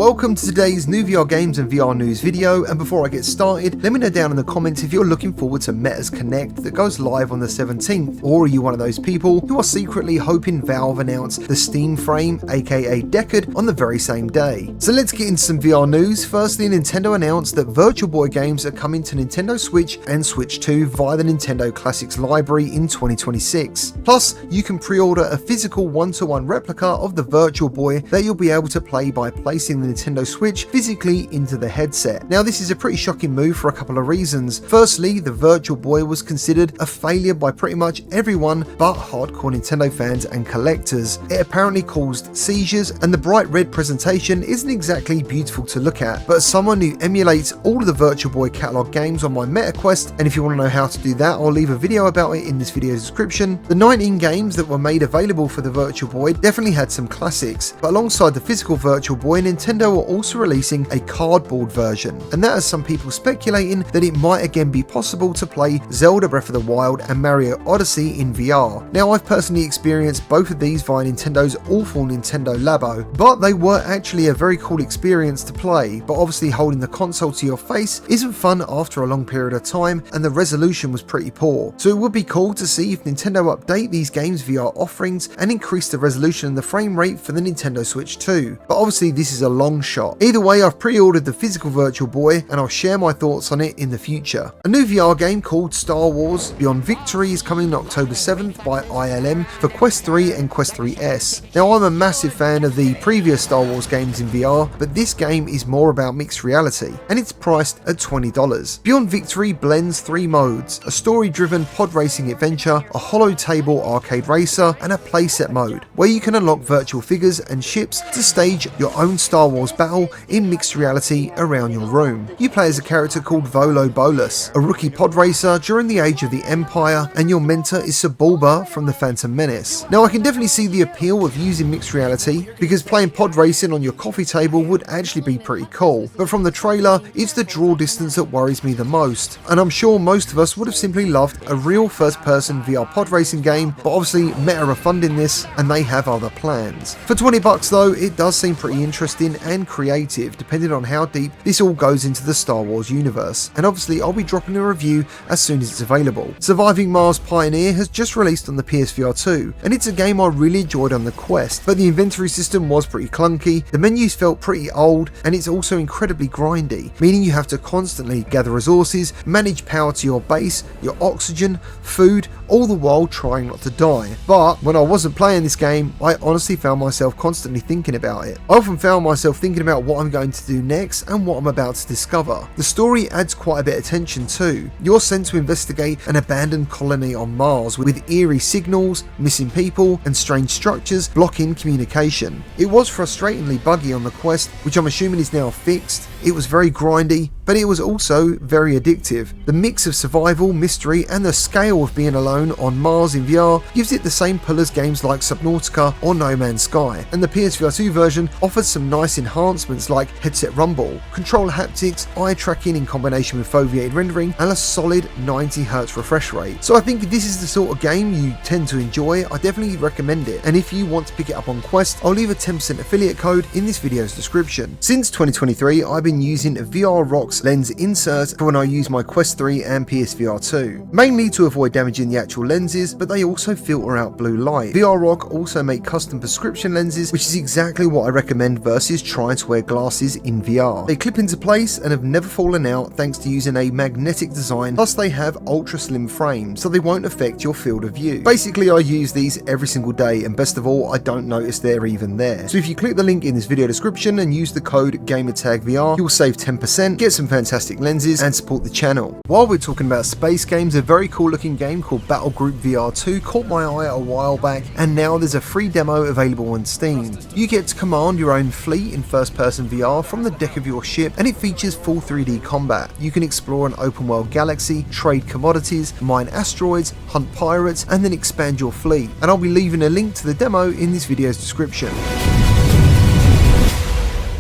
Welcome to today's new VR games and VR news video, and before I get started, let me know down in the comments if you're looking forward to Meta's Connect that goes live on the 17th, or are you one of those people who are secretly hoping Valve announce the Steam Frame, aka Decade, on the very same day. So let's get into some VR news. Firstly, Nintendo announced that Virtual Boy games are coming to Nintendo Switch and Switch 2 via the Nintendo Classics library in 2026. Plus, you can pre-order a physical one-to-one replica of the Virtual Boy that you'll be able to play by placing the Nintendo Switch physically into the headset. Now, this is a pretty shocking move for a couple of reasons. Firstly, the Virtual Boy was considered a failure by pretty much everyone but hardcore Nintendo fans and collectors. It apparently caused seizures, and the bright red presentation isn't exactly beautiful to look at, but as someone who emulates all of the Virtual Boy catalog games on my Meta Quest, and if you want to know how to do that, I'll leave a video about it in this video's description. The 19 games that were made available for the Virtual Boy definitely had some classics, but alongside the physical Virtual Boy, Nintendo were also releasing a cardboard version, and that has some people speculating that it might again be possible to play Zelda Breath of the Wild and Mario Odyssey in VR. Now, I've personally experienced both of these via Nintendo's awful Nintendo Labo, but they were actually a very cool experience to play, but obviously holding the console to your face isn't fun after a long period of time, and the resolution was pretty poor. So it would be cool to see if Nintendo update these games' VR offerings and increase the resolution and the frame rate for the Nintendo Switch 2, but obviously this is a long shot. Either way, I've pre-ordered the physical Virtual Boy and I'll share my thoughts on it in the future. A new VR game called Star Wars Beyond Victory is coming October 7th by ILM for Quest 3 and Quest 3S. Now, I'm a massive fan of the previous Star Wars games in VR, but this game is more about mixed reality, and it's priced at $20. Beyond Victory blends three modes: a story-driven pod racing adventure, a hollow table arcade racer, and a playset mode, where you can unlock virtual figures and ships to stage your own Star Wars battle in mixed reality around your room. You play as a character called Volo Bolus, a rookie pod racer during the age of the Empire, and your mentor is Sebulba from the Phantom Menace. Now, I can definitely see the appeal of using mixed reality, because playing pod racing on your coffee table would actually be pretty cool, but from the trailer, it's the draw distance that worries me the most, and I'm sure most of us would have simply loved a real first-person VR pod racing game, but obviously Meta are funding this and they have other plans. For $20 though, it does seem pretty interesting and creative, depending on how deep this all goes into the Star Wars universe, and obviously I'll be dropping a review as soon as it's available. Surviving Mars Pioneer has just released on the PSVR2, and it's a game I really enjoyed on the Quest, but the inventory system was pretty clunky, the menus felt pretty old, and it's also incredibly grindy, meaning you have to constantly gather resources, manage power to your base, your oxygen, food, all the while trying not to die. But when I wasn't playing this game, I honestly found myself constantly thinking about it. I often found myself thinking about what I'm going to do next and what I'm about to discover. The story adds quite a bit of tension too. You're sent to investigate an abandoned colony on Mars with eerie signals, missing people, and strange structures blocking communication. It was frustratingly buggy on the Quest, which I'm assuming is now fixed. It was very grindy, but it was also very addictive. The mix of survival, mystery, and the scale of being alone on Mars in VR gives it the same pull as games like Subnautica or No Man's Sky, and the PSVR2 version offers some nice enhancements like headset rumble, controller haptics, eye tracking in combination with foveated rendering, and a solid 90Hz refresh rate. So I think this is the sort of game you tend to enjoy. I definitely recommend it, and if you want to pick it up on Quest, I'll leave a 10% affiliate code in this video's description. Since 2023, I've been using a VR Rocks lens insert for when I use my Quest 3 and PSVR2, mainly to avoid damaging the actual lenses, but they also filter out blue light. VR Rock also make custom prescription lenses, which is exactly what I recommend versus trying to wear glasses in VR. They clip into place and have never fallen out thanks to using a magnetic design, plus they have ultra slim frames so they won't affect your field of view. Basically, I use these every single day, and best of all, I don't notice they're even there. So if you click the link in this video description and use the code GamertagVR, you'll save 10%, get some fantastic lenses, and support the channel. While we're talking about space games, a very cool looking game called BattleGroupVR2 caught my eye a while back, and now there's a free demo available on Steam. You get to command your own fleet in first person VR from the deck of your ship, and it features full 3D combat. You can explore an open world galaxy, trade commodities, mine asteroids, hunt pirates, and then expand your fleet. And I'll be leaving a link to the demo in this video's description.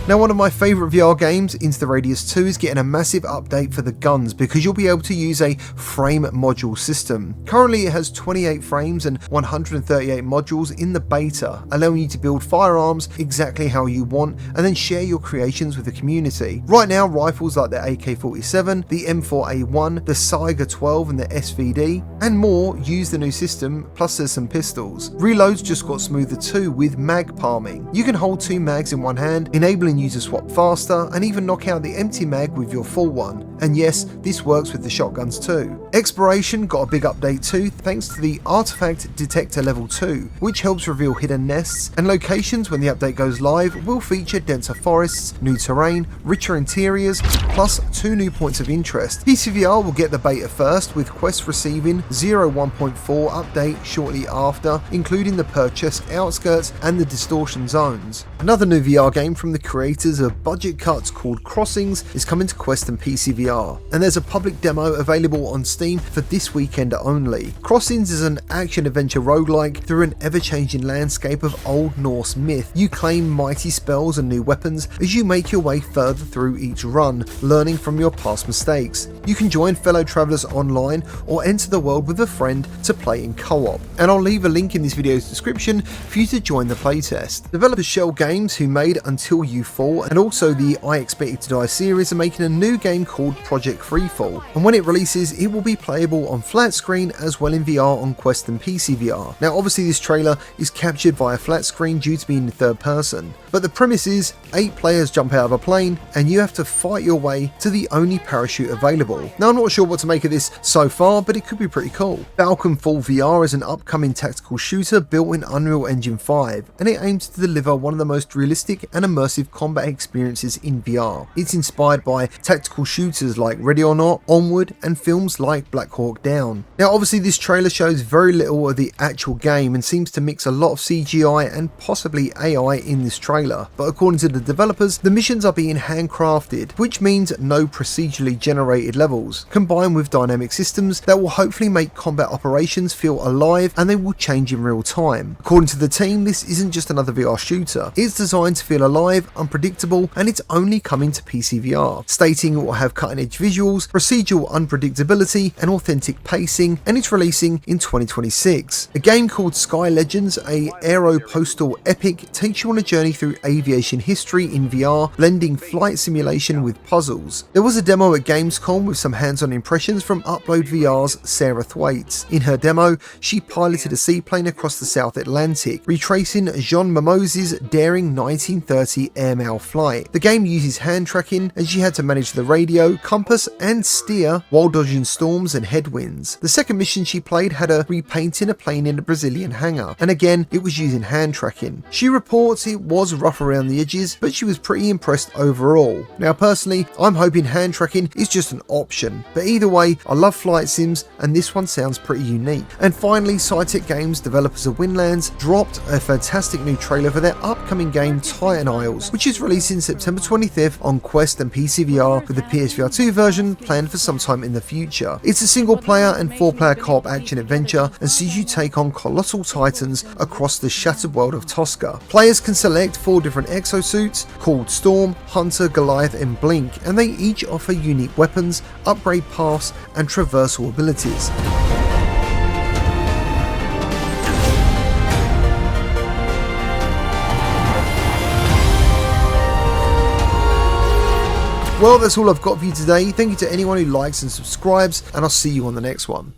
Now, one of my favourite VR games, Into the Radius 2, is getting a massive update for the guns because you'll be able to use a frame module system. Currently it has 28 frames and 138 modules in the beta, allowing you to build firearms exactly how you want and then share your creations with the community. Right now, rifles like the AK-47, the M4A1, the Saiga 12 and the SVD, and more use the new system, plus there's some pistols. Reloads just got smoother too with mag palming. You can hold 2 mags in one hand, enabling you to swap faster and even knock out the empty mag with your full one. And yes, this works with the shotguns too. Exploration got a big update too, thanks to the Artifact Detector Level 2, which helps reveal hidden nests, and locations when the update goes live will feature denser forests, new terrain, richer interiors, plus 2 new points of interest. PCVR will get the beta first, with Quest receiving 0.1.4 update shortly after, including the purchased outskirts and the distortion zones. Another new VR game from the creators of Budget Cuts called Crossings is coming to Quest and PCVR, and there's a public demo available on Steam for this weekend only. Crossings is an action-adventure roguelike through an ever-changing landscape of Old Norse myth. You claim mighty spells and new weapons as you make your way further through each run, learning from your past mistakes. You can join fellow travellers online or enter the world with a friend to play in co-op, and I'll leave a link in this video's description for you to join the playtest. Developer Shell Games, who made Until You Fall and also the I Expected to Die series, are making a new game called Project Freefall, and when it releases it will be playable on flat screen as well in VR on Quest and PCVR. Now obviously this trailer is captured via flat screen due to being in third person, but the premise is 8 players jump out of a plane and you have to fight your way to the only parachute available. Now I'm not sure what to make of this so far, but it could be pretty cool. Falcon Fall VR is an upcoming tactical shooter built in Unreal Engine 5, and it aims to deliver one of the most realistic and immersive combat experiences in VR. It's inspired by tactical shooters like Ready or Not, Onward, and films like Black Hawk Down. Now obviously this trailer shows very little of the actual game and seems to mix a lot of CGI and possibly AI in this trailer, but according to the developers, the missions are being handcrafted, which means no procedurally generated levels, combined with dynamic systems that will hopefully make combat operations feel alive and they will change in real time. According to the team, this isn't just another VR shooter, it's designed to feel alive, unpredictable, and it's only coming to PCVR, stating it will have cutting edge visuals, procedural unpredictability, and authentic pacing, and it's releasing in 2026. A game called Sky Legends, a aeropostal epic, takes you on a journey through aviation history in VR, blending flight simulation with puzzles. There was a demo at Gamescom with some hands-on impressions from Upload VR's Sarah Thwaites. In her demo, she piloted a seaplane across the South Atlantic, retracing Jean Mimos's daring 1930 airmail flight. The game uses hand tracking, and she had to manage the radio, compass, and steer while dodging storms and headwinds. The second mission she played had her repainting a plane in a Brazilian hangar, and again it was using hand tracking. She reports it was rough around the edges, but she was pretty impressed overall. Now personally, I'm hoping hand tracking is just an option, but either way, I love flight sims and this one sounds pretty unique. And finally, Cytec Games, developers of Windlands, dropped a fantastic new trailer for their upcoming game Titan Isles, which is releasing September 25th on Quest and PCVR, with the PSVR2 version planned for sometime in the future. It's a single player and 4-player co-op action adventure and sees you take on colossal titans across the shattered world of Tosca. Players can select 4 different exosuits called Storm, Hunter, Goliath, and Blink, and they each offer unique weapons, upgrade paths, and traversal abilities. Well, that's all I've got for you today. Thank you to anyone who likes and subscribes, and I'll see you on the next one.